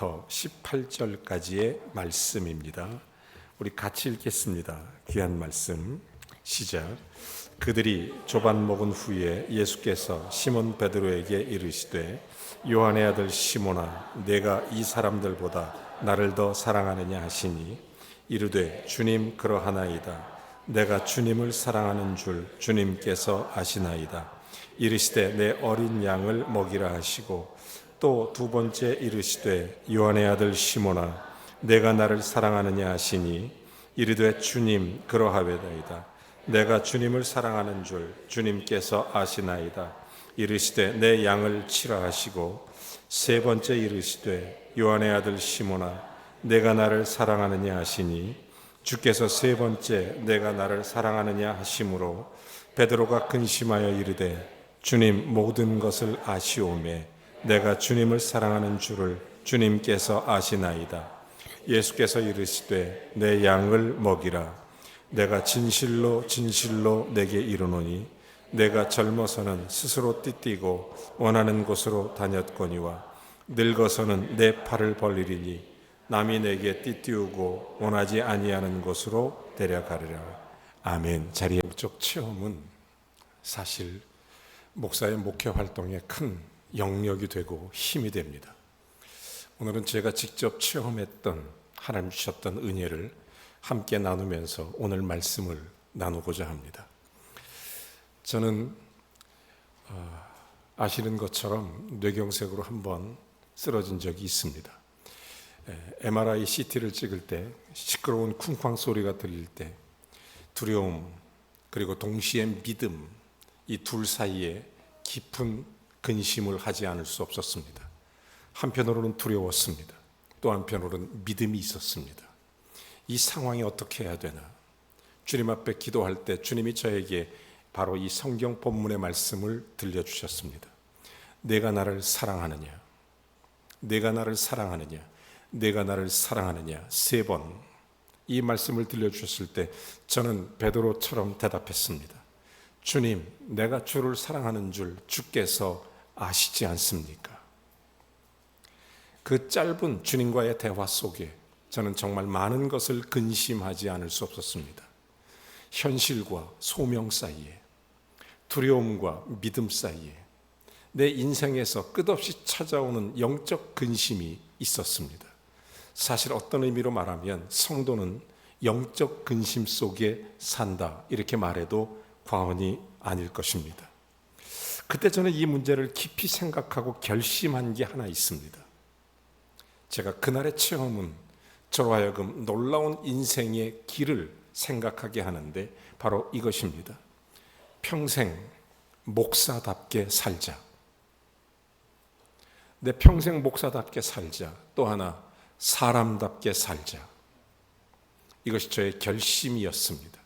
1절부터 18절까지의 말씀입니다. 우리 같이 읽겠습니다. 귀한 말씀 시작. 그들이 조반 먹은 후에 예수께서 시몬 베드로에게 이르시되 요한의 아들 시몬아 내가 이 사람들보다 나를 더 사랑하느냐 하시니 이르되 주님 그러하나이다. 내가 주님을 사랑하는 줄 주님께서 아시나이다. 이르시되 내 어린 양을 먹이라 하시고 또 두 번째 이르시되 요한의 아들 시몬아 내가 나를 사랑하느냐 하시니 이르되 주님 그러하외다이다. 내가 주님을 사랑하는 줄 주님께서 아시나이다. 이르시되 내 양을 치라 하시고 세 번째 이르시되 요한의 아들 시몬아 내가 나를 사랑하느냐 하시니 주께서 세 번째 내가 나를 사랑하느냐 하심으로 베드로가 근심하여 이르되 주님 모든 것을 아시오매 내가 주님을 사랑하는 줄을 주님께서 아시나이다. 예수께서 이르시되 내 양을 먹이라. 내가 진실로 진실로 내게 이르노니 내가 젊어서는 스스로 띠띠고 원하는 곳으로 다녔거니와 늙어서는 내 팔을 벌리리니 남이 내게 띠띠우고 원하지 아니하는 곳으로 데려가리라. 아멘. 자리의 목적 체험은 사실 목사의 목회 활동에 큰 영역이 되고 힘이 됩니다. 오늘은 제가 직접 체험했던 하나님 주셨던 은혜를 함께 나누면서 오늘 말씀을 나누고자 합니다. 저는 아시는 것처럼 뇌경색으로 한번 쓰러진 적이 있습니다. MRI CT를 찍을 때 시끄러운 쿵쾅 소리가 들릴 때 두려움 그리고 동시에 믿음 이 둘 사이에 깊은 근심을 하지 않을 수 없었습니다. 한편으로는 두려웠습니다. 또 한편으로는 믿음이 있었습니다. 이 상황이 어떻게 해야 되나? 주님 앞에 기도할 때 주님이 저에게 바로 이 성경 본문의 말씀을 들려주셨습니다. 내가 나를 사랑하느냐? 내가 나를 사랑하느냐? 내가 나를 사랑하느냐? 세 번 이 말씀을 들려주셨을 때 저는 베드로처럼 대답했습니다. 주님, 내가 주를 사랑하는 줄 주께서 아시지 않습니까? 그 짧은 주님과의 대화 속에 저는 정말 많은 것을 근심하지 않을 수 없었습니다. 현실과 소명 사이에, 두려움과 믿음 사이에 내 인생에서 끝없이 찾아오는 영적 근심이 있었습니다. 사실 어떤 의미로 말하면 성도는 영적 근심 속에 산다 이렇게 말해도 과언이 아닐 것입니다. 그때 저는 이 문제를 깊이 생각하고 결심한 게 하나 있습니다. 제가 그날의 체험은 저로 하여금 놀라운 인생의 길을 생각하게 하는데 바로 이것입니다. 평생 목사답게 살자. 내 평생 목사답게 살자. 또 하나 사람답게 살자. 이것이 저의 결심이었습니다.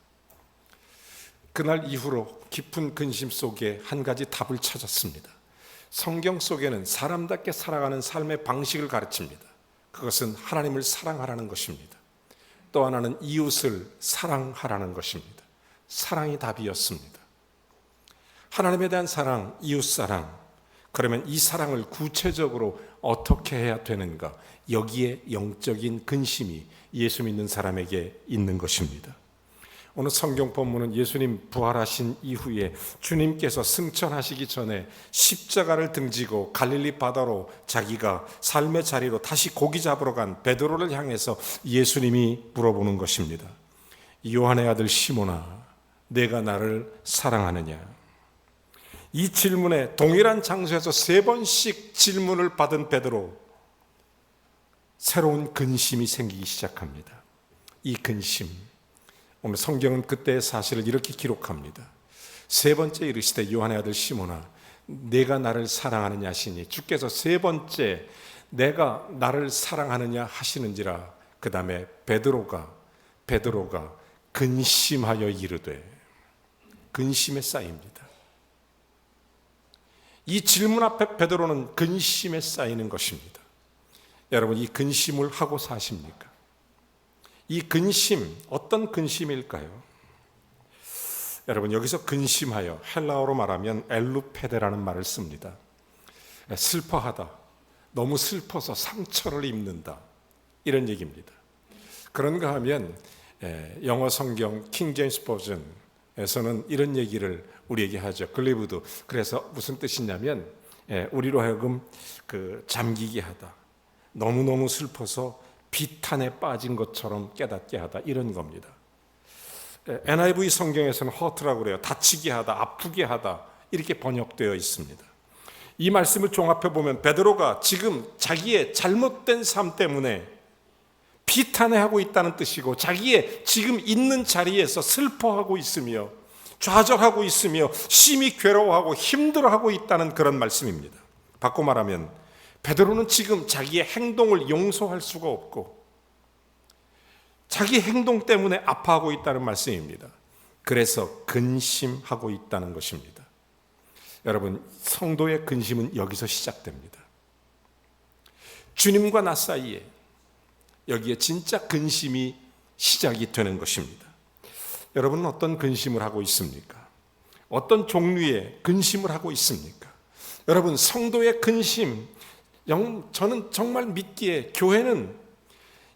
그날 이후로 깊은 근심 속에 한 가지 답을 찾았습니다. 성경 속에는 사람답게 살아가는 삶의 방식을 가르칩니다. 그것은 하나님을 사랑하라는 것입니다. 또 하나는 이웃을 사랑하라는 것입니다. 사랑이 답이었습니다. 하나님에 대한 사랑, 이웃 사랑. 그러면 이 사랑을 구체적으로 어떻게 해야 되는가? 여기에 영적인 근심이 예수 믿는 사람에게 있는 것입니다. 오늘 성경 본문은 예수님 부활하신 이후에 주님께서 승천하시기 전에 십자가를 등지고 갈릴리 바다로 자기가 삶의 자리로 다시 고기 잡으러 간 베드로를 향해서 예수님이 물어보는 것입니다. 요한의 아들 시몬아, 내가 나를 사랑하느냐? 이 질문에 동일한 장소에서 세 번씩 질문을 받은 베드로, 새로운 근심이 생기기 시작합니다. 이 근심, 오늘 성경은 그때의 사실을 이렇게 기록합니다. 세 번째 이르시되 요한의 아들 시몬아 내가 나를 사랑하느냐 하시니 주께서 세 번째 내가 나를 사랑하느냐 하시는지라. 그 다음에 베드로가 근심하여 이르되, 근심에 쌓입니다. 이 질문 앞에 베드로는 근심에 쌓이는 것입니다. 여러분, 이 근심을 하고 사십니까? 이 근심, 어떤 근심일까요? 여러분, 여기서 근심하여, 헬라어로 말하면 엘루페데라는 말을 씁니다. 슬퍼하다, 너무 슬퍼서 상처를 입는다, 이런 얘기입니다. 그런가 하면 영어 성경 킹 제임스 버전에서는 이런 얘기를 우리에게 하죠. 글리브도. 그래서 무슨 뜻이냐면 우리로 하여금 잠기게 하다, 너무너무 슬퍼서 비탄에 빠진 것처럼 깨닫게 하다, 이런 겁니다. NIV 성경에서는 hurt라고 그래요. 다치게 하다, 아프게 하다, 이렇게 번역되어 있습니다. 이 말씀을 종합해 보면 베드로가 지금 자기의 잘못된 삶 때문에 비탄해하고 있다는 뜻이고, 자기의 지금 있는 자리에서 슬퍼하고 있으며 좌절하고 있으며 심히 괴로워하고 힘들어하고 있다는 그런 말씀입니다. 바꿔 말하면 베드로는 지금 자기의 행동을 용서할 수가 없고 자기 행동 때문에 아파하고 있다는 말씀입니다. 그래서 근심하고 있다는 것입니다. 여러분, 성도의 근심은 여기서 시작됩니다. 주님과 나 사이에 여기에 진짜 근심이 시작이 되는 것입니다. 여러분은 어떤 근심을 하고 있습니까? 어떤 종류의 근심을 하고 있습니까? 여러분, 성도의 근심, 저는 정말 믿기에 교회는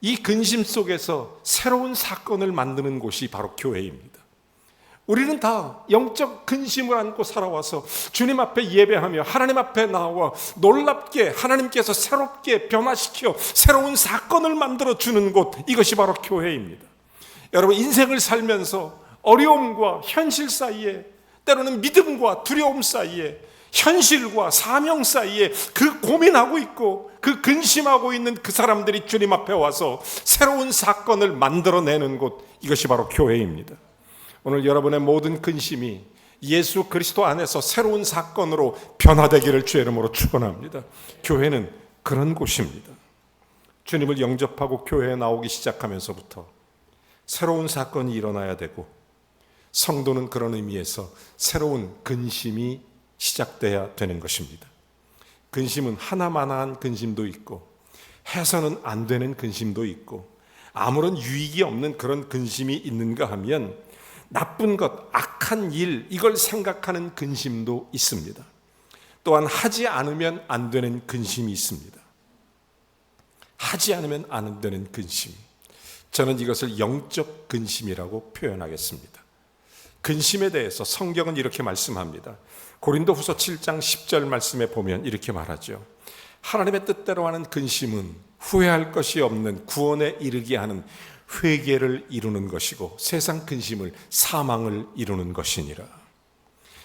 이 근심 속에서 새로운 사건을 만드는 곳이 바로 교회입니다. 우리는 다 영적 근심을 안고 살아와서 주님 앞에 예배하며 하나님 앞에 나와 놀랍게 하나님께서 새롭게 변화시켜 새로운 사건을 만들어 주는 곳, 이것이 바로 교회입니다. 여러분, 인생을 살면서 어려움과 현실 사이에, 때로는 믿음과 두려움 사이에, 현실과 사명 사이에 고민하고 있고 근심하고 있는 그 사람들이 주님 앞에 와서 새로운 사건을 만들어내는 곳, 이것이 바로 교회입니다. 오늘 여러분의 모든 근심이 예수 그리스도 안에서 새로운 사건으로 변화되기를 주의 이름으로 축원합니다. 교회는 그런 곳입니다. 주님을 영접하고 교회에 나오기 시작하면서부터 새로운 사건이 일어나야 되고, 성도는 그런 의미에서 새로운 근심이 시작돼야 되는 것입니다. 근심은 하나만한 근심도 있고 해서는 안 되는 근심도 있고, 아무런 유익이 없는 그런 근심이 있는가 하면 나쁜 것, 악한 일, 이걸 생각하는 근심도 있습니다. 또한 하지 않으면 안 되는 근심이 있습니다. 하지 않으면 안 되는 근심, 저는 이것을 영적 근심이라고 표현하겠습니다. 근심에 대해서 성경은 이렇게 말씀합니다. 고린도후서 7장 10절 말씀에 보면 이렇게 말하죠. 하나님의 뜻대로 하는 근심은 후회할 것이 없는 구원에 이르게 하는 회개를 이루는 것이고, 세상 근심을 사망을 이루는 것이니라.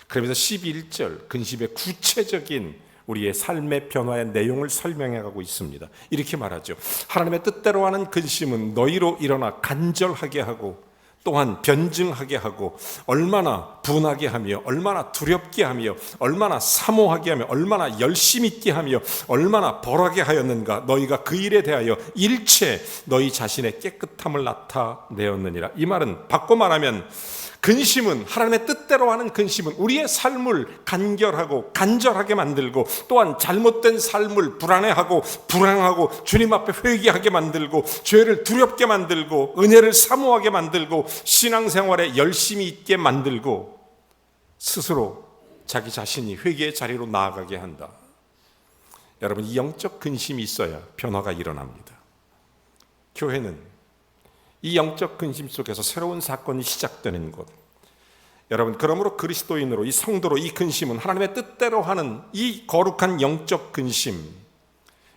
그러면서 11절 근심의 구체적인 우리의 삶의 변화의 내용을 설명해 가고 있습니다. 이렇게 말하죠. 하나님의 뜻대로 하는 근심은 너희로 일어나 간절하게 하고 또한 변증하게 하고, 얼마나 분하게 하며 얼마나 두렵게 하며 얼마나 사모하게 하며 얼마나 열심 있게 하며 얼마나 벌하게 하였는가. 너희가 그 일에 대하여 일체 너희 자신의 깨끗함을 나타내었느니라. 이 말은 바꿔 말하면 근심은, 하나님의 뜻대로 하는 근심은 우리의 삶을 간결하고 간절하게 만들고, 또한 잘못된 삶을 불안해하고 불안하고 주님 앞에 회개하게 만들고, 죄를 두렵게 만들고 은혜를 사모하게 만들고 신앙생활에 열심히 있게 만들고 스스로 자기 자신이 회개의 자리로 나아가게 한다. 여러분, 이 영적 근심이 있어야 변화가 일어납니다. 교회는 이 영적 근심 속에서 새로운 사건이 시작되는 곳. 여러분, 그러므로 그리스도인으로, 이 성도로 이 근심은 하나님의 뜻대로 하는 이 거룩한 영적 근심,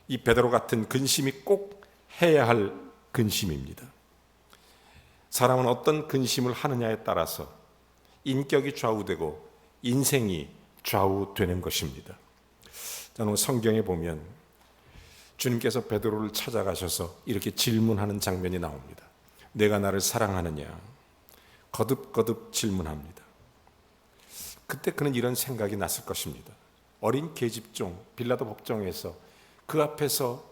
이 베드로 같은 근심이 꼭 해야 할 근심입니다. 사람은 어떤 근심을 하느냐에 따라서 인격이 좌우되고 인생이 좌우되는 것입니다. 저는 성경에 보면 주님께서 베드로를 찾아가셔서 이렇게 질문하는 장면이 나옵니다. 내가 나를 사랑하느냐? 거듭거듭 질문합니다. 그때 그는 이런 생각이 났을 것입니다. 어린 계집종 빌라도 법정에서 그 앞에서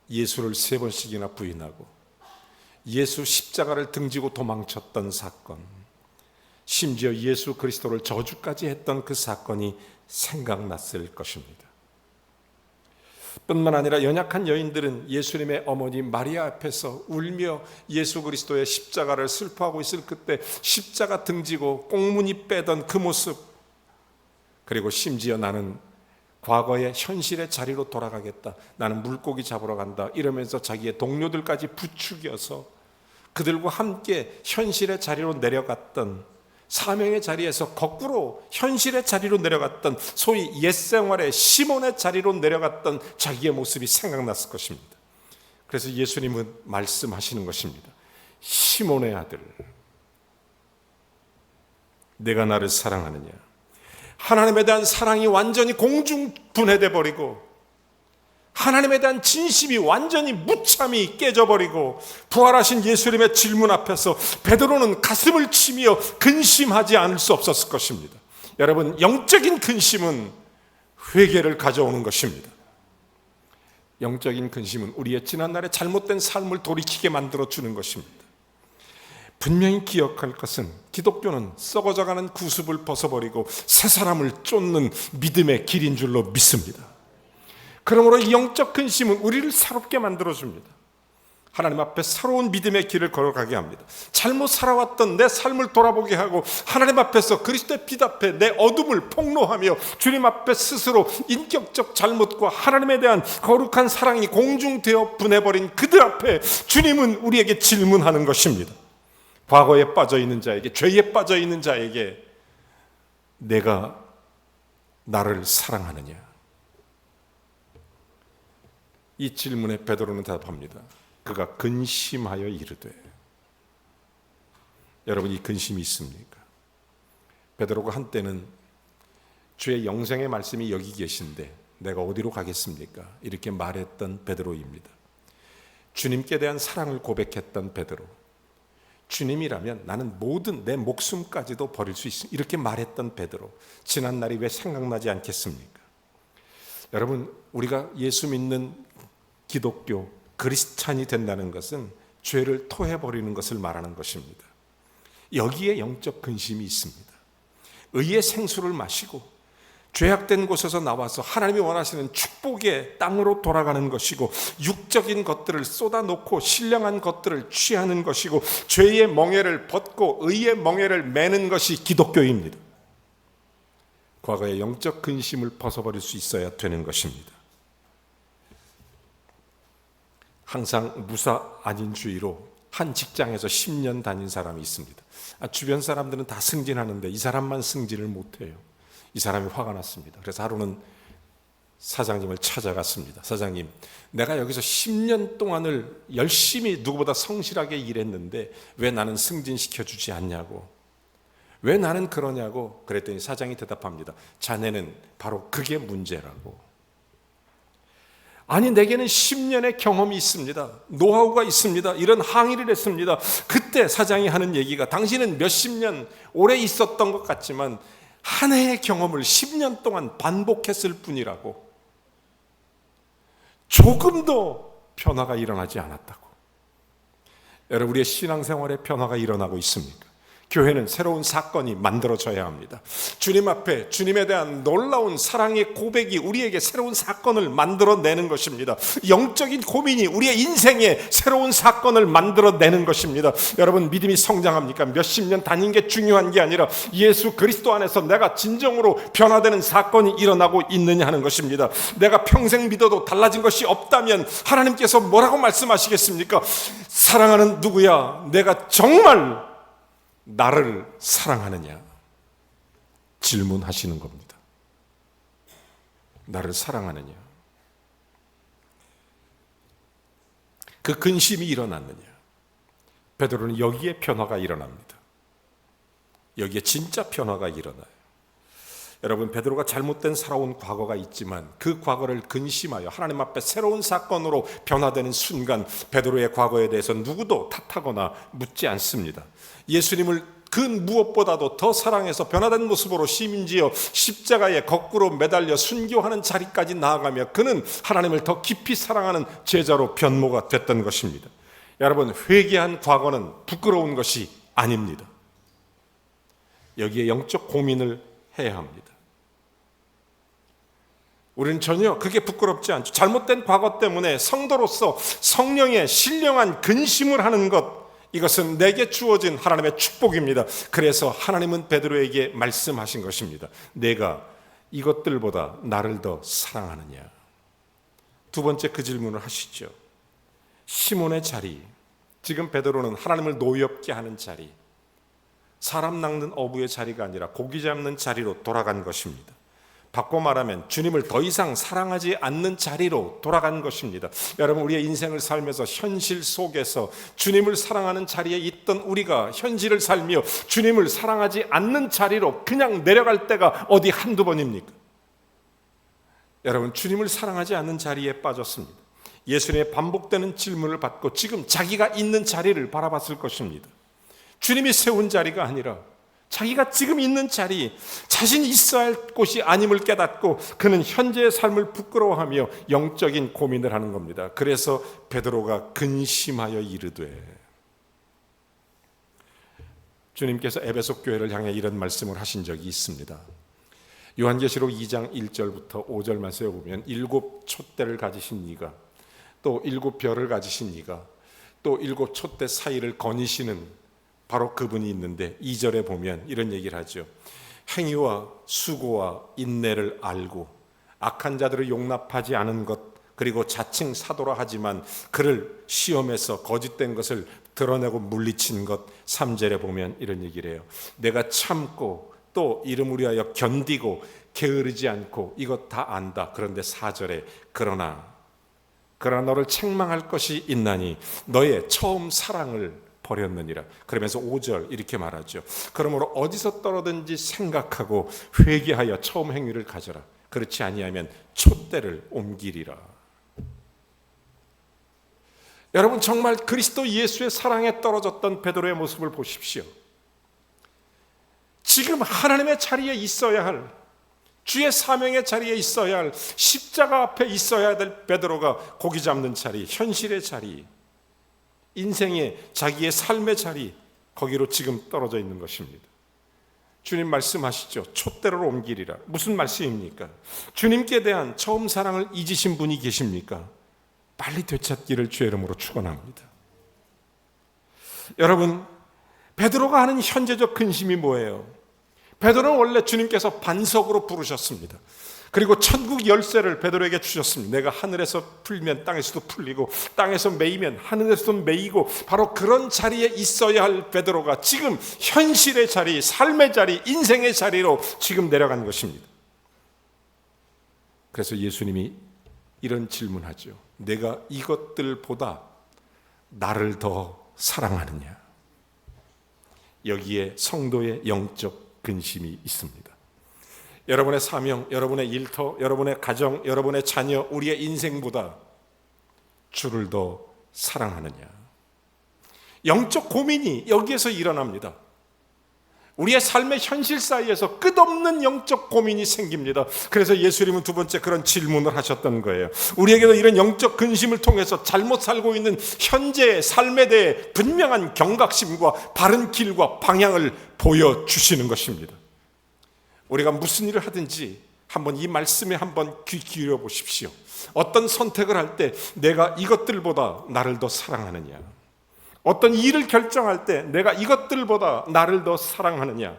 예수를 3번씩이나 부인하고 예수 십자가를 등지고 도망쳤던 사건, 심지어 예수 그리스도를 저주까지 했던 그 사건이 생각났을 것입니다. 뿐만 아니라 연약한 여인들은 예수님의 어머니 마리아 앞에서 울며 예수 그리스도의 십자가를 슬퍼하고 있을 그때 십자가 등지고 꽁무니 빼던 그 모습, 그리고 심지어 나는 과거의 현실의 자리로 돌아가겠다. 나는 물고기 잡으러 간다. 이러면서 자기의 동료들까지 부추겨서 그들과 함께 현실의 자리로 내려갔던, 사명의 자리에서 거꾸로 현실의 자리로 내려갔던, 소위 옛생활의 시몬의 자리로 내려갔던 자기의 모습이 생각났을 것입니다. 그래서 예수님은 말씀하시는 것입니다. 시몬의 아들, 내가 나를 사랑하느냐? 하나님에 대한 사랑이 완전히 공중분해돼 버리고, 하나님에 대한 진심이 완전히 무참히 깨져버리고, 부활하신 예수님의 질문 앞에서 베드로는 가슴을 치며 근심하지 않을 수 없었을 것입니다. 여러분, 영적인 근심은 회개를 가져오는 것입니다. 영적인 근심은 우리의 지난날의 잘못된 삶을 돌이키게 만들어주는 것입니다. 분명히 기억할 것은 기독교는 썩어져가는 구습을 벗어버리고 새 사람을 쫓는 믿음의 길인 줄로 믿습니다. 그러므로 이 영적 근심은 우리를 새롭게 만들어줍니다. 하나님 앞에 새로운 믿음의 길을 걸어가게 합니다. 잘못 살아왔던 내 삶을 돌아보게 하고 하나님 앞에서 그리스도의 빛 앞에 내 어둠을 폭로하며 주님 앞에 스스로 인격적 잘못과 하나님에 대한 거룩한 사랑이 공중되어 분해버린 그들 앞에 주님은 우리에게 질문하는 것입니다. 과거에 빠져있는 자에게, 죄에 빠져있는 자에게 내가 나를 사랑하느냐? 이 질문에 베드로는 대답합니다. 그가 근심하여 이르되. 여러분, 이 근심이 있습니까? 베드로가 한때는 주의 영생의 말씀이 여기 계신데 내가 어디로 가겠습니까? 이렇게 말했던 베드로입니다. 주님께 대한 사랑을 고백했던 베드로. 주님이라면 나는 모든 내 목숨까지도 버릴 수 있습니다. 이렇게 말했던 베드로. 지난 날이 왜 생각나지 않겠습니까? 여러분, 우리가 예수 믿는 기독교, 그리스찬이 된다는 것은 죄를 토해버리는 것을 말하는 것입니다. 여기에 영적 근심이 있습니다. 의의 생수를 마시고 죄악된 곳에서 나와서 하나님이 원하시는 축복의 땅으로 돌아가는 것이고, 육적인 것들을 쏟아놓고 신령한 것들을 취하는 것이고, 죄의 멍에를 벗고 의의 멍에를 매는 것이 기독교입니다. 과거의 영적 근심을 벗어버릴 수 있어야 되는 것입니다. 항상 무사 아닌 주의로 한 직장에서 10년 다닌 사람이 있습니다. 주변 사람들은 다 승진하는데 이 사람만 승진을 못해요. 이 사람이 화가 났습니다. 그래서 하루는 사장님을 찾아갔습니다. 사장님, 내가 여기서 10년 동안을 열심히 누구보다 성실하게 일했는데 왜 나는 승진시켜주지 않냐고, 왜 나는 그러냐고. 그랬더니 사장이 대답합니다. 자네는 바로 그게 문제라고. 아니, 내게는 10년의 경험이 있습니다. 노하우가 있습니다. 이런 항의를 했습니다. 그때 사장이 하는 얘기가, 당신은 몇십 년 오래 있었던 것 같지만 한 해의 경험을 10년 동안 반복했을 뿐이라고. 조금도 변화가 일어나지 않았다고. 여러분, 우리의 신앙생활에 변화가 일어나고 있습니까? 교회는 새로운 사건이 만들어져야 합니다. 주님 앞에 주님에 대한 놀라운 사랑의 고백이 우리에게 새로운 사건을 만들어내는 것입니다. 영적인 고민이 우리의 인생에 새로운 사건을 만들어내는 것입니다. 여러분, 믿음이 성장합니까? 몇십 년 다닌 게 중요한 게 아니라 예수 그리스도 안에서 내가 진정으로 변화되는 사건이 일어나고 있느냐 하는 것입니다. 내가 평생 믿어도 달라진 것이 없다면 하나님께서 뭐라고 말씀하시겠습니까? 사랑하는 누구야? 내가 정말 나를 사랑하느냐? 질문하시는 겁니다. 나를 사랑하느냐? 그 근심이 일어났느냐? 베드로는 여기에 변화가 일어납니다. 여기에 진짜 변화가 일어나요. 여러분, 베드로가 잘못된 살아온 과거가 있지만 그 과거를 근심하여 하나님 앞에 새로운 사건으로 변화되는 순간 베드로의 과거에 대해서 누구도 탓하거나 묻지 않습니다. 예수님을 그 무엇보다도 더 사랑해서 변화된 모습으로 심지어 십자가에 거꾸로 매달려 순교하는 자리까지 나아가며 그는 하나님을 더 깊이 사랑하는 제자로 변모가 됐던 것입니다. 여러분, 회개한 과거는 부끄러운 것이 아닙니다. 여기에 영적 고민을 해야 합니다. 우리는 전혀 그게 부끄럽지 않죠. 잘못된 과거 때문에 성도로서 성령의 신령한 근심을 하는 것, 이것은 내게 주어진 하나님의 축복입니다. 그래서 하나님은 베드로에게 말씀하신 것입니다. 내가 이것들보다 나를 더 사랑하느냐? 두 번째 그 질문을 하시죠. 시몬의 자리, 지금 베드로는 하나님을 노엽게 하는 자리, 사람 낚는 어부의 자리가 아니라 고기 잡는 자리로 돌아간 것입니다. 바꿔 말하면 주님을 더 이상 사랑하지 않는 자리로 돌아간 것입니다. 여러분, 우리의 인생을 살면서 현실 속에서 주님을 사랑하는 자리에 있던 우리가 현실을 살며 주님을 사랑하지 않는 자리로 그냥 내려갈 때가 어디 한두 번입니까? 여러분, 주님을 사랑하지 않는 자리에 빠졌습니다. 예수님의 반복되는 질문을 받고 지금 자기가 있는 자리를 바라봤을 것입니다. 주님이 세운 자리가 아니라 자기가 지금 있는 자리, 자신이 있어야 할 곳이 아님을 깨닫고 그는 현재의 삶을 부끄러워하며 영적인 고민을 하는 겁니다. 그래서 베드로가 근심하여 이르되, 주님께서 에베소 교회를 향해 이런 말씀을 하신 적이 있습니다. 요한계시록 2장 1절부터 5절 말씀에 보면 7 촛대를 가지신 이가, 또 7 별을 가지신 이가, 또 7 촛대 사이를 거니시는 바로 그분이 있는데 2절에 보면 이런 얘기를 하죠. 행위와 수고와 인내를 알고 악한 자들을 용납하지 않은 것, 그리고 자칭 사도라 하지만 그를 시험해서 거짓된 것을 드러내고 물리친 것. 3절에 보면 이런 얘기를 해요. 내가 참고 또 이름을 위하여 견디고 게으르지 않고 이것 다 안다. 그런데 4절에 그러나 너를 책망할 것이 있나니 너의 처음 사랑을 버렸느니라. 그러면서 5절 이렇게 말하죠. 그러므로 어디서 떨어든지 생각하고 회개하여 처음 행위를 가져라. 그렇지 아니하면 촛대를 옮기리라. 여러분, 정말 그리스도 예수의 사랑에 떨어졌던 베드로의 모습을 보십시오. 지금 하나님의 자리에 있어야 할, 주의 사명의 자리에 있어야 할, 십자가 앞에 있어야 될 베드로가 고기 잡는 자리, 현실의 자리, 인생의 자기의 삶의 자리, 거기로 지금 떨어져 있는 것입니다. 주님 말씀하시죠. 촛대를 옮기리라. 무슨 말씀입니까? 주님께 대한 처음 사랑을 잊으신 분이 계십니까? 빨리 되찾기를 주의 이름으로 축원합니다. 여러분, 베드로가 하는 현재적 근심이 뭐예요? 베드로는 원래 주님께서 반석으로 부르셨습니다. 그리고 천국 열쇠를 베드로에게 주셨습니다. 내가 하늘에서 풀면 땅에서도 풀리고 땅에서 매이면 하늘에서도 매이고, 바로 그런 자리에 있어야 할 베드로가 지금 현실의 자리, 삶의 자리, 인생의 자리로 지금 내려간 것입니다. 그래서 예수님이 이런 질문하죠. 내가 이것들보다 나를 더 사랑하느냐? 여기에 성도의 영적 근심이 있습니다. 여러분의 사명, 여러분의 일터, 여러분의 가정, 여러분의 자녀, 우리의 인생보다 주를 더 사랑하느냐? 영적 고민이 여기에서 일어납니다. 우리의 삶의 현실 사이에서 끝없는 영적 고민이 생깁니다. 그래서 예수님은 두 번째 그런 질문을 하셨던 거예요. 우리에게도 이런 영적 근심을 통해서 잘못 살고 있는 현재의 삶에 대해 분명한 경각심과 바른 길과 방향을 보여주시는 것입니다. 우리가 무슨 일을 하든지 한번 이 말씀에 한번 귀 기울여 보십시오. 어떤 선택을 할 때 내가 이것들보다 나를 더 사랑하느냐? 어떤 일을 결정할 때 내가 이것들보다 나를 더 사랑하느냐?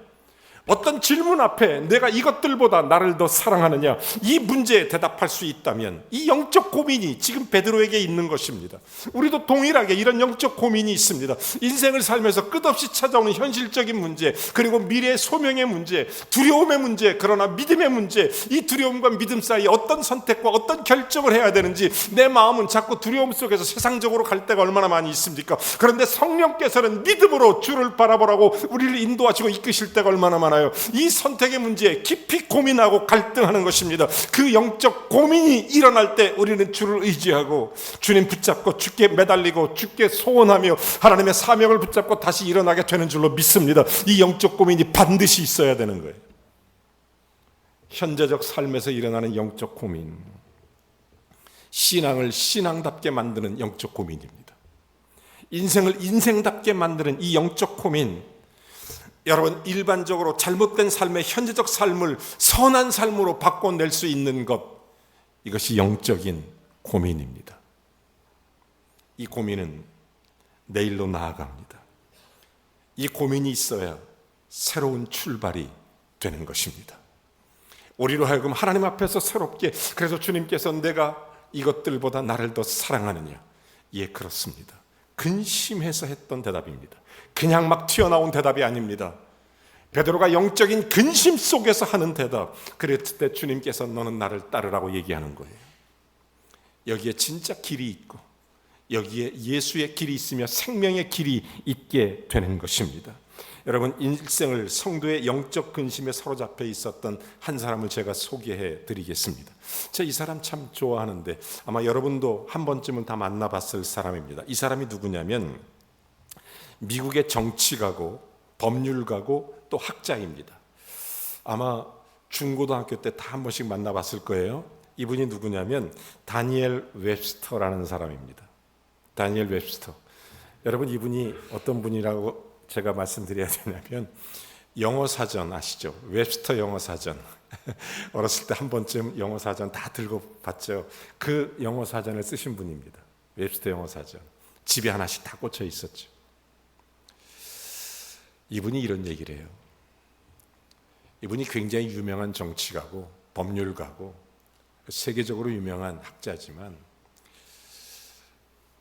어떤 질문 앞에 내가 이것들보다 나를 더 사랑하느냐? 이 문제에 대답할 수 있다면 이 영적 고민이 지금 베드로에게 있는 것입니다. 우리도 동일하게 이런 영적 고민이 있습니다. 인생을 살면서 끝없이 찾아오는 현실적인 문제, 그리고 미래의 소명의 문제, 두려움의 문제, 그러나 믿음의 문제, 이 두려움과 믿음 사이에 어떤 선택과 어떤 결정을 해야 되는지 내 마음은 자꾸 두려움 속에서 세상적으로 갈 때가 얼마나 많이 있습니까? 그런데 성령께서는 믿음으로 주를 바라보라고 우리를 인도하시고 이끄실 때가 얼마나 많아요. 이 선택의 문제에 깊이 고민하고 갈등하는 것입니다. 그 영적 고민이 일어날 때 우리는 주를 의지하고 주님 붙잡고 주께 매달리고 주께 소원하며 하나님의 사명을 붙잡고 다시 일어나게 되는 줄로 믿습니다. 이 영적 고민이 반드시 있어야 되는 거예요. 현재적 삶에서 일어나는 영적 고민, 신앙을 신앙답게 만드는 영적 고민입니다. 인생을 인생답게 만드는 이 영적 고민, 여러분, 일반적으로 잘못된 삶의 현재적 삶을 선한 삶으로 바꿔낼 수 있는 것, 이것이 영적인 고민입니다. 이 고민은 내일로 나아갑니다. 이 고민이 있어야 새로운 출발이 되는 것입니다. 우리로 하여금 하나님 앞에서 새롭게, 그래서 주님께서 내가 이것들보다 나를 더 사랑하느냐? 예, 그렇습니다. 근심해서 했던 대답입니다. 그냥 막 튀어나온 대답이 아닙니다. 베드로가 영적인 근심 속에서 하는 대답. 그랬을 때 주님께서 너는 나를 따르라고 얘기하는 거예요. 여기에 진짜 길이 있고 여기에 예수의 길이 있으며 생명의 길이 있게 되는 것입니다. 여러분, 일생을 성도의 영적 근심에 사로잡혀 있었던 한 사람을 제가 소개해 드리겠습니다. 제가 이 사람 참 좋아하는데 아마 여러분도 한 번쯤은 다 만나봤을 사람입니다. 이 사람이 누구냐면 미국의 정치가고 법률가고 또 학자입니다. 아마 중고등학교 때 다 한 번씩 만나봤을 거예요. 이분이 누구냐면 다니엘 웹스터라는 사람입니다. 다니엘 웹스터. 여러분, 이분이 어떤 분이라고 제가 말씀드려야 되냐면 영어 사전 아시죠? 웹스터 영어 사전. 어렸을 때 한 번쯤 영어 사전 다 들고 봤죠. 그 영어 사전을 쓰신 분입니다. 웹스터 영어 사전. 집에 하나씩 다 꽂혀 있었죠. 이분이 이런 얘기를 해요. 이분이 굉장히 유명한 정치가고 법률가고 세계적으로 유명한 학자지만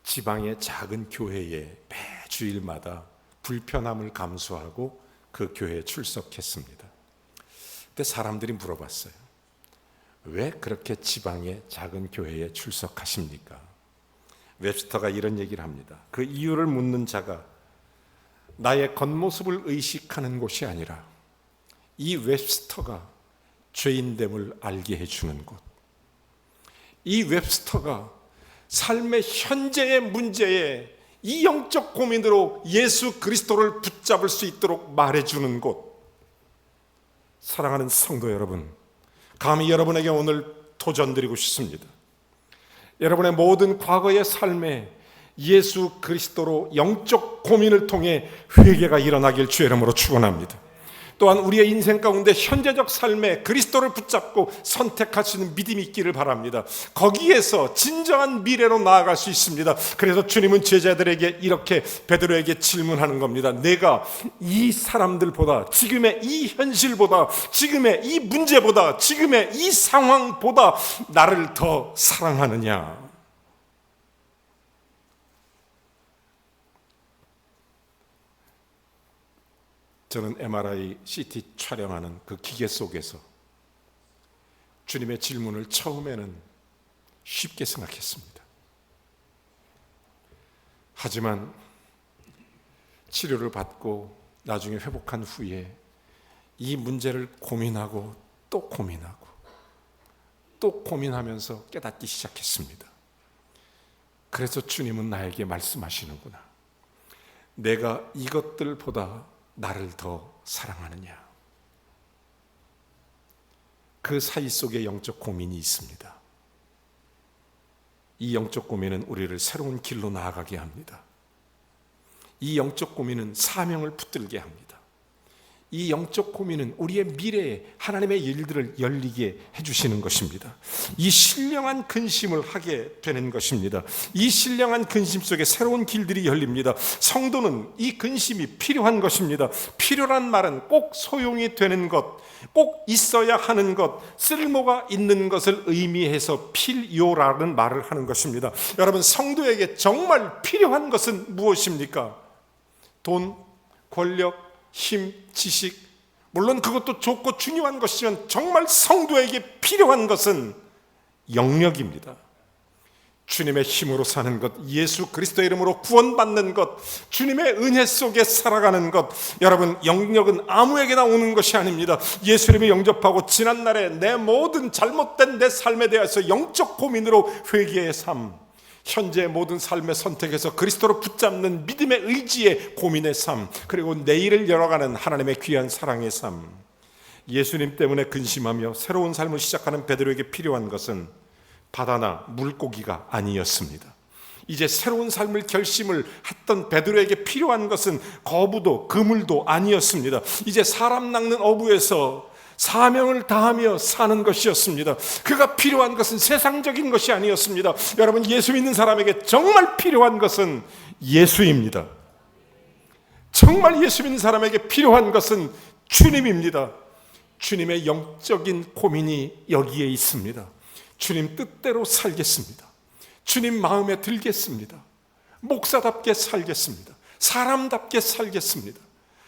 지방의 작은 교회에 매 주일마다 불편함을 감수하고 그 교회에 출석했습니다. 그때 사람들이 물어봤어요. 왜 그렇게 지방의 작은 교회에 출석하십니까? 웹스터가 이런 얘기를 합니다. 그 이유를 묻는 자가 나의 겉모습을 의식하는 곳이 아니라 이 웹스터가 죄인됨을 알게 해주는 곳, 이 웹스터가 삶의 현재의 문제에 이 영적 고민으로 예수 그리스도를 붙잡을 수 있도록 말해주는 곳. 사랑하는 성도 여러분, 감히 여러분에게 오늘 도전드리고 싶습니다. 여러분의 모든 과거의 삶에 예수 그리스도로 영적 고민을 통해 회개가 일어나길 주의 이름으로 축원합니다. 또한 우리의 인생 가운데 현재적 삶에 그리스도를 붙잡고 선택할 수 있는 믿음이 있기를 바랍니다. 거기에서 진정한 미래로 나아갈 수 있습니다. 그래서 주님은 제자들에게 이렇게 베드로에게 질문하는 겁니다. 내가 이 사람들보다, 지금의 이 현실보다, 지금의 이 문제보다, 지금의 이 상황보다 나를 더 사랑하느냐? 저는 MRI, CT 촬영하는 그 기계 속에서 주님의 질문을 처음에는 쉽게 생각했습니다. 하지만 치료를 받고 나중에 회복한 후에 이 문제를 고민하고 또 고민하고 또 고민하면서 깨닫기 시작했습니다. 그래서 주님은 나에게 말씀하시는구나. 내가 이것들보다 나를 더 사랑하느냐? 그 사이 속에 영적 고민이 있습니다. 이 영적 고민은 우리를 새로운 길로 나아가게 합니다. 이 영적 고민은 사명을 붙들게 합니다. 이 영적 고민은 우리의 미래에 하나님의 일들을 열리게 해주시는 것입니다. 이 신령한 근심을 하게 되는 것입니다. 이 신령한 근심 속에 새로운 길들이 열립니다. 성도는 이 근심이 필요한 것입니다. 필요란 말은 꼭 소용이 되는 것, 꼭 있어야 하는 것, 쓸모가 있는 것을 의미해서 필요라는 말을 하는 것입니다. 여러분, 성도에게 정말 필요한 것은 무엇입니까? 돈, 권력, 힘, 지식, 물론 그것도 좋고 중요한 것이지만 정말 성도에게 필요한 것은 영역입니다. 주님의 힘으로 사는 것, 예수 그리스도의 이름으로 구원받는 것, 주님의 은혜 속에 살아가는 것. 여러분, 영역은 아무에게나 오는 것이 아닙니다. 예수님을 영접하고 지난날에 내 모든 잘못된 내 삶에 대해서 영적 고민으로 회개의 삶, 현재의 모든 삶의 선택에서 그리스도를 붙잡는 믿음의 의지의 고민의 삶, 그리고 내일을 열어가는 하나님의 귀한 사랑의 삶. 예수님 때문에 근심하며 새로운 삶을 시작하는 베드로에게 필요한 것은 바다나 물고기가 아니었습니다. 이제 새로운 삶을 결심을 했던 베드로에게 필요한 것은 거부도 그물도 아니었습니다. 이제 사람 낚는 어부에서 사명을 다하며 사는 것이었습니다. 그가 필요한 것은 세상적인 것이 아니었습니다. 여러분, 예수 믿는 사람에게 정말 필요한 것은 예수입니다. 정말 예수 믿는 사람에게 필요한 것은 주님입니다. 주님의 영적인 고민이 여기에 있습니다. 주님 뜻대로 살겠습니다. 주님 마음에 들겠습니다. 목사답게 살겠습니다. 사람답게 살겠습니다.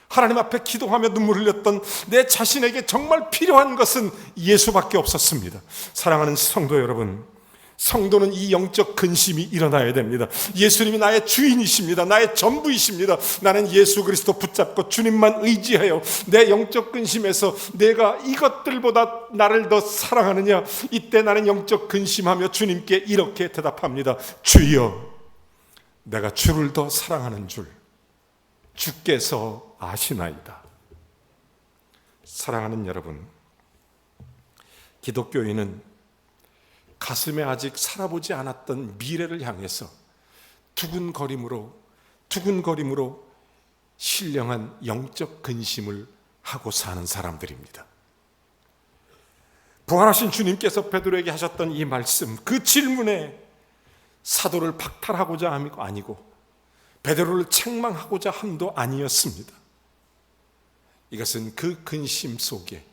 하나님 앞에 기도하며 눈물 흘렸던 내 자신에게 정말 필요한 것은 예수밖에 없었습니다. 사랑하는 성도 여러분, 성도는 이 영적 근심이 일어나야 됩니다. 예수님이 나의 주인이십니다. 나의 전부이십니다. 나는 예수 그리스도 붙잡고 주님만 의지하여 내 영적 근심에서 내가 이것들보다 나를 더 사랑하느냐, 이때 나는 영적 근심하며 주님께 이렇게 대답합니다. 주여, 내가 주를 더 사랑하는 줄 주께서 아시나이다. 사랑하는 여러분, 기독교인은 가슴에 아직 살아보지 않았던 미래를 향해서 두근거림으로 신령한 영적 근심을 하고 사는 사람들입니다. 부활하신 주님께서 베드로에게 하셨던 이 말씀, 그 질문에 사도를 박탈하고자 함이 아니고 베드로를 책망하고자 함도 아니었습니다. 이것은 그 근심 속에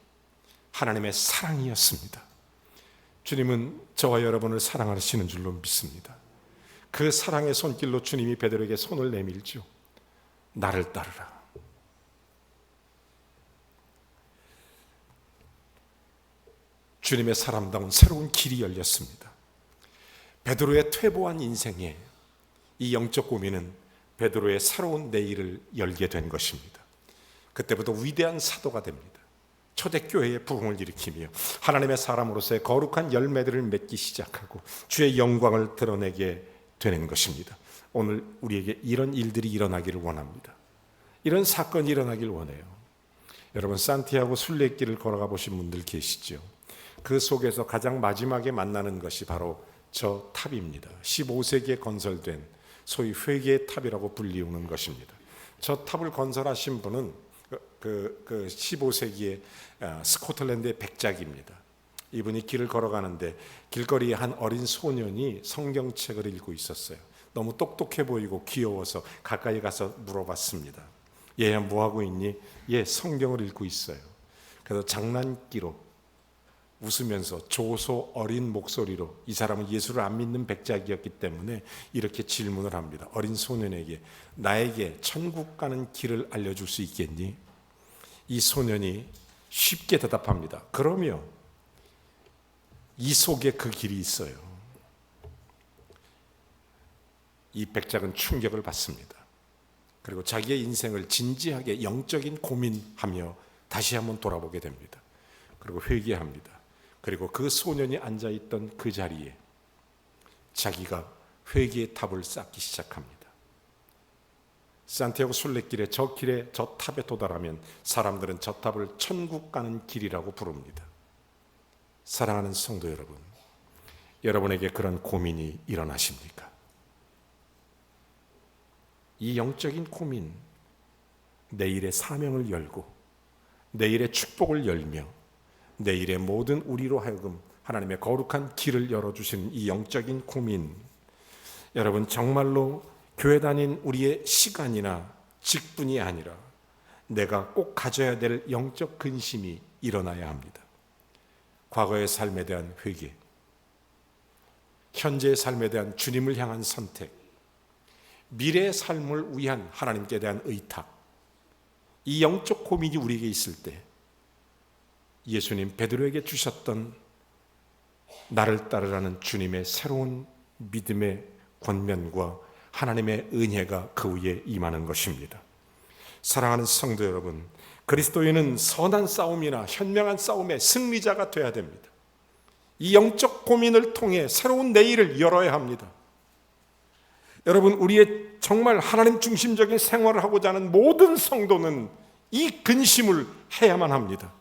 하나님의 사랑이었습니다. 주님은 저와 여러분을 사랑하시는 줄로 믿습니다. 그 사랑의 손길로 주님이 베드로에게 손을 내밀죠. 나를 따르라. 주님의 사람다운 새로운 길이 열렸습니다. 베드로의 퇴보한 인생에 이 영적 고민은 베드로의 새로운 내일을 열게 된 것입니다. 그때부터 위대한 사도가 됩니다. 초대교회의 부흥을 일으키며 하나님의 사람으로서의 거룩한 열매들을 맺기 시작하고 주의 영광을 드러내게 되는 것입니다. 오늘 우리에게 이런 일들이 일어나기를 원합니다. 이런 사건이 일어나길 원해요. 여러분, 산티아고 순례길을 걸어가 보신 분들 계시죠? 그 속에서 가장 마지막에 만나는 것이 바로 저 탑입니다. 15세기에 건설된 소위 회개의 탑이라고 불리우는 것입니다. 저 탑을 건설하신 분은 그 15세기의 스코틀랜드의 백작입니다. 이분이 길을 걸어가는데 길거리에 한 어린 소년이 성경책을 읽고 있었어요. 너무 똑똑해 보이고 귀여워서 가까이 가서 물어봤습니다. 얘야, 뭐하고 있니? 얘 성경을 읽고 있어요. 그래서 장난기로 웃으면서 조소 어린 목소리로, 이 사람은 예수를 안 믿는 백작이었기 때문에 이렇게 질문을 합니다. 어린 소년에게, 나에게 천국 가는 길을 알려줄 수 있겠니? 이 소년이 쉽게 대답합니다. 그러며 이 속에 그 길이 있어요. 이 백작은 충격을 받습니다. 그리고 자기의 인생을 진지하게 영적인 고민하며 다시 한번 돌아보게 됩니다. 그리고 회개합니다. 그리고 그 소년이 앉아있던 그 자리에 자기가 회개의 탑을 쌓기 시작합니다. 산티아고 순례길에 저 길에 저 탑에 도달하면 사람들은 저 탑을 천국 가는 길이라고 부릅니다. 사랑하는 성도 여러분, 여러분에게 그런 고민이 일어나십니까? 이 영적인 고민, 내일의 사명을 열고 내일의 축복을 열며 내일의 모든 우리로 하여금 하나님의 거룩한 길을 열어주시는 이 영적인 고민, 여러분 정말로 교회 다닌 우리의 시간이나 직분이 아니라 내가 꼭 가져야 될 영적 근심이 일어나야 합니다. 과거의 삶에 대한 회개, 현재의 삶에 대한 주님을 향한 선택, 미래의 삶을 위한 하나님께 대한 의탁, 이 영적 고민이 우리에게 있을 때 예수님 베드로에게 주셨던 나를 따르라는 주님의 새로운 믿음의 권면과 하나님의 은혜가 그 위에 임하는 것입니다. 사랑하는 성도 여러분, 그리스도인은 선한 싸움이나 현명한 싸움의 승리자가 되어야 됩니다. 이 영적 고민을 통해 새로운 내일을 열어야 합니다. 여러분, 우리의 정말 하나님 중심적인 생활을 하고자 하는 모든 성도는 이 근심을 해야만 합니다.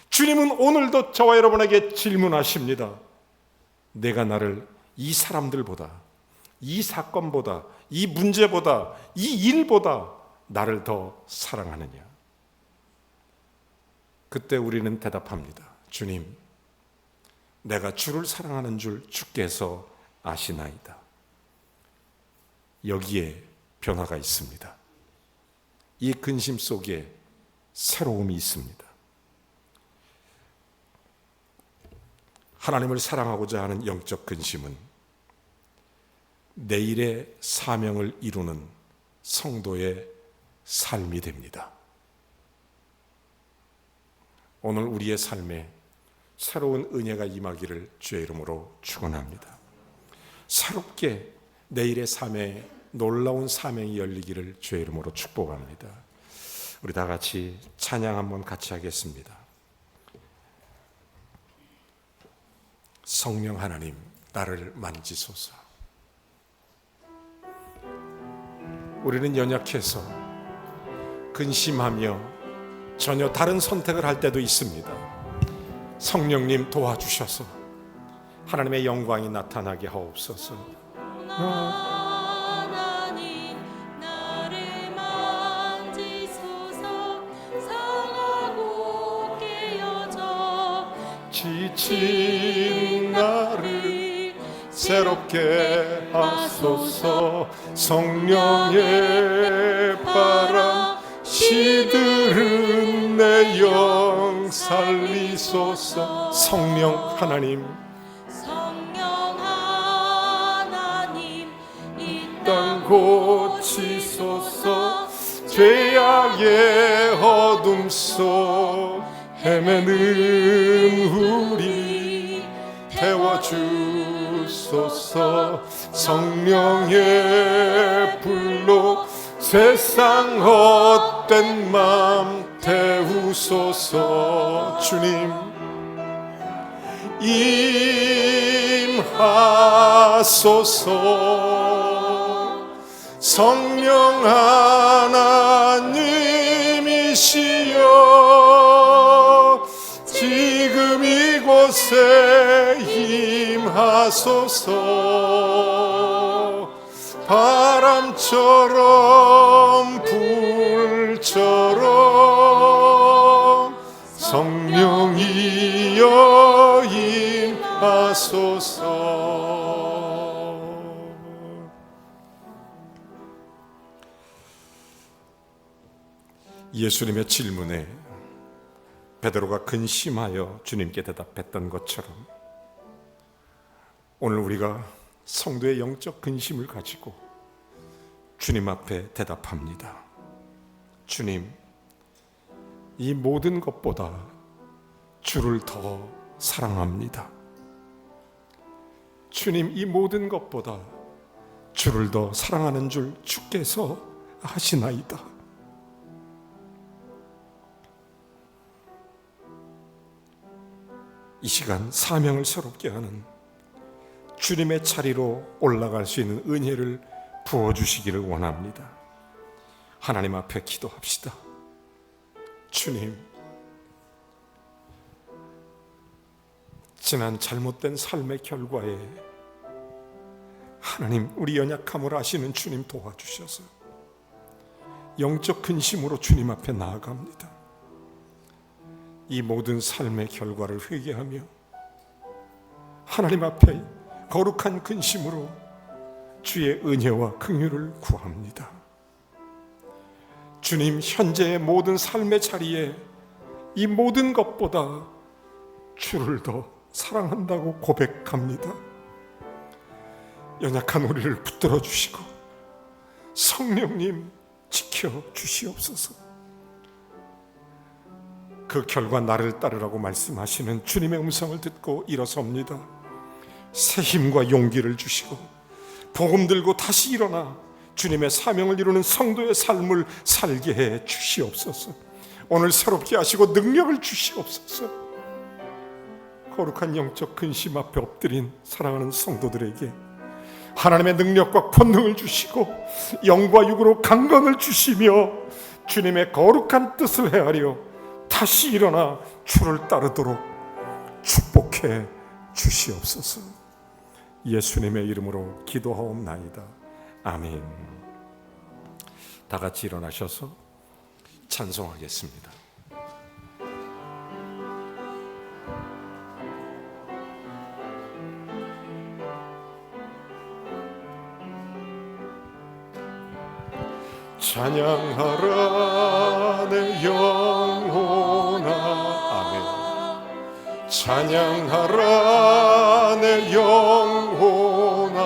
주님은 오늘도 저와 여러분에게 질문하십니다. 내가 나를 이 사람들보다, 이 사건보다, 이 문제보다, 이 일보다 나를 더 사랑하느냐? 그때 우리는 대답합니다. 주님, 내가 주를 사랑하는 줄 주께서 아시나이다. 여기에 변화가 있습니다. 이 근심 속에 새로움이 있습니다. 하나님을 사랑하고자 하는 영적 근심은 내일의 사명을 이루는 성도의 삶이 됩니다. 오늘 우리의 삶에 새로운 은혜가 임하기를 주의 이름으로 축원합니다. 새롭게 내일의 삶에 놀라운 사명이 열리기를 주의 이름으로 축복합니다. 우리 다 같이 찬양 한번 같이 하겠습니다. 성령 하나님, 나를 만지소서. 우리는 연약해서 근심하며 전혀 다른 선택을 할 때도 있습니다. 성령님 도와주셔서 하나님의 영광이 나타나게 하옵소서. 하나님 나를 만지소서. 상하고 깨어져 지친 나를 새롭게 하소서. 성령의 바람 시들은 내 영 살리소서. 성령 하나님, 성령 하나님 이 땅 고치소서. 죄악의 어둠 속 헤매는 우리 태워주소서. 성령의 불로 세상 헛된 맘 태우소서. 주님 임하소서. 성령 하나님이시여 지금 이곳에 임하소서. 바람처럼 불처럼 성령이여 임하소서. 예수님의 질문에 베드로가 근심하여 주님께 대답했던 것처럼 오늘 우리가 성도의 영적 근심을 가지고 주님 앞에 대답합니다. 주님, 이 모든 것보다 주를 더 사랑합니다. 주님, 이 모든 것보다 주를 더 사랑하는 줄 주께서 아시나이다. 이 시간 사명을 새롭게 하는 주님의 자리로 올라갈 수 있는 은혜를 부어주시기를 원합니다. 하나님 앞에 기도합시다. 주님, 지난 잘못된 삶의 결과에 하나님 우리 연약함을 아시는 주님 도와주셔서 영적 근심으로 주님 앞에 나아갑니다. 이 모든 삶의 결과를 회개하며 하나님 앞에 거룩한 근심으로 주의 은혜와 긍휼을 구합니다. 주님, 현재의 모든 삶의 자리에 이 모든 것보다 주를 더 사랑한다고 고백합니다. 연약한 우리를 붙들어 주시고 성령님 지켜 주시옵소서. 그 결과 나를 따르라고 말씀하시는 주님의 음성을 듣고 일어섭니다. 새 힘과 용기를 주시고 복음 들고 다시 일어나 주님의 사명을 이루는 성도의 삶을 살게 해 주시옵소서. 오늘 새롭게 하시고 능력을 주시옵소서. 거룩한 영적 근심 앞에 엎드린 사랑하는 성도들에게 하나님의 능력과 권능을 주시고 영과 육으로 강건을 주시며 주님의 거룩한 뜻을 헤아려 다시 일어나 주를 따르도록 축복해 주시옵소서. 예수님의 이름으로 기도하옵나이다. 아멘. 다 같이 일어나셔서 찬송하겠습니다. 찬양하라 내 영혼아. 아멘. 찬양하라 내 영혼아,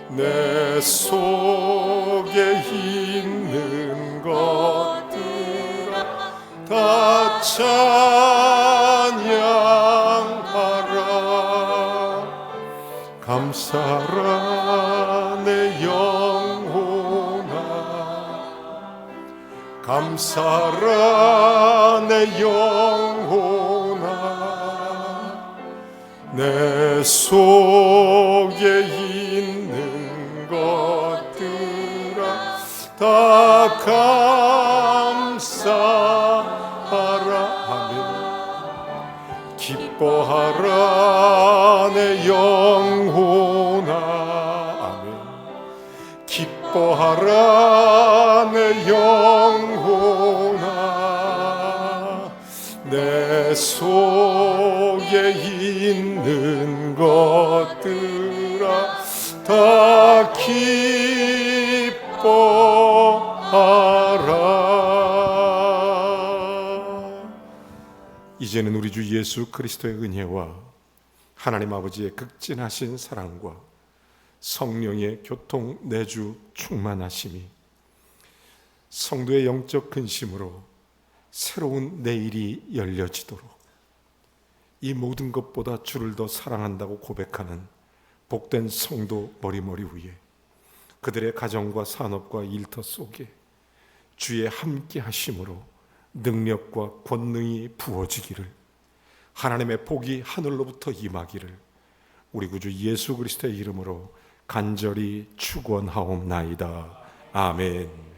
내 속에 있는 것들아 다 찬양하라. 감사라 내 영혼아, 감사라 내 영혼아, 내 속에 있는 것들아 다 감사하라. 아멘. 기뻐하라 내 영혼아, 아멘. 기뻐하라 내 영혼아, 내 속에 있는 것들아 다 기뻐하라. 이제는 우리 주 예수 그리스도의 은혜와 하나님 아버지의 극진하신 사랑과 성령의 교통 내주 충만하심이 성도의 영적 근심으로 새로운 내일이 열려지도록, 이 모든 것보다 주를 더 사랑한다고 고백하는 복된 성도 머리머리 위에, 그들의 가정과 산업과 일터 속에 주의 함께 하심으로 능력과 권능이 부어지기를, 하나님의 복이 하늘로부터 임하기를 우리 구주 예수 그리스도의 이름으로 간절히 축원하옵나이다. 아멘.